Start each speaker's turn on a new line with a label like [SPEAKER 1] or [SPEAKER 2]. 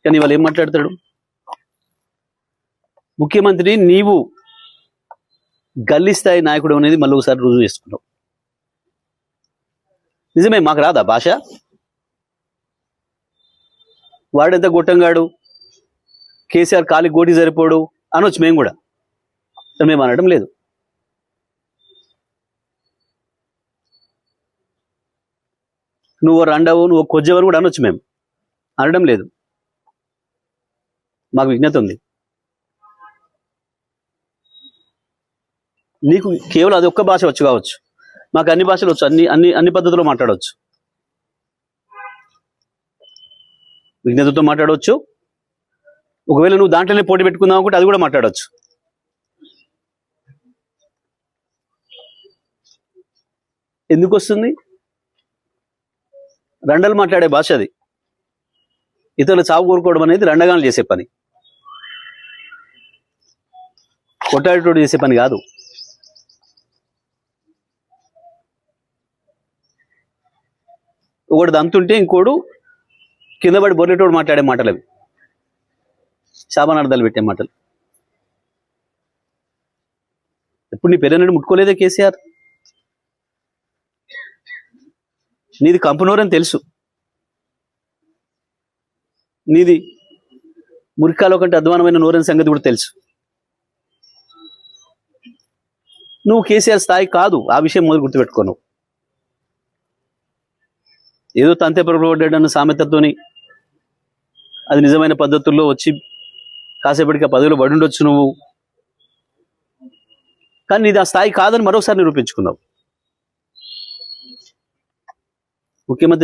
[SPEAKER 1] కానీ వాళ్ళు ఏం మాట్లాడతాడు? ముఖ్యమంత్రి నీవు గల్లీ స్థాయి నాయకుడు అనేది మళ్ళీ ఒకసారి రుజువు చేసుకున్నావు. నిజమే, మాకు రాదా భాష? వాడెంత గొట్టంగాడు, కేసీఆర్ కాలికి గోటి సరిపోడు అనొచ్చు మేము కూడా. మేము అనడం లేదు. నువ్వు రండవు, నువ్వు కొజ్జవని కూడా అనొచ్చు, మేము అనడం లేదు. మాకు విజ్ఞత ఉంది. నీకు కేవలం అది ఒక్క భాష వచ్చు కావచ్చు, మాకు అన్ని భాషలు వచ్చు, అన్ని పద్ధతుల్లో మాట్లాడవచ్చు. విజ్ఞతతో మాట్లాడవచ్చు. ఒకవేళ నువ్వు దాంట్లోనే పోటీ పెట్టుకుందాం అనుకుంటే అది కూడా మాట్లాడవచ్చు. ఎందుకు వస్తుంది? రండలు మాట్లాడే భాష అది. ఇతరులు చావు కోరుకోవడం అనేది రండగాలు చేసే పని, కొట్టాడేటోడు చేసే పని కాదు. ఒకటి దంతుంటే ఇంకోడు కింద పడి బొర్రెటోడు మాట్లాడే మాటలు అవి, శాపనార్థాలు పెట్టే మాటలు. ఎప్పుడు నీ పెరనని ముట్టుకోలేదే కేసీఆర్. నీది కంపనూరని తెలుసు, నీది మురికాలో కంటే అధ్వానమైన నూరని సంగతి కూడా తెలుసు. నువ్వు కేసీఆర్ స్థాయి కాదు, ఆ విషయం మొదలు గుర్తుపెట్టుకోను. ఏదో తంతే పొరపడ్డాడన్న సామెతతోని అది నిజమైన పద్ధతుల్లో వచ్చి కాసేపటికి ఆ పదవిలో పడి ఉండొచ్చు నువ్వు, కానీ నీది ఆ స్థాయి కాదని మరోసారి నిరూపించుకున్నావు. ముఖ్యమంత్రి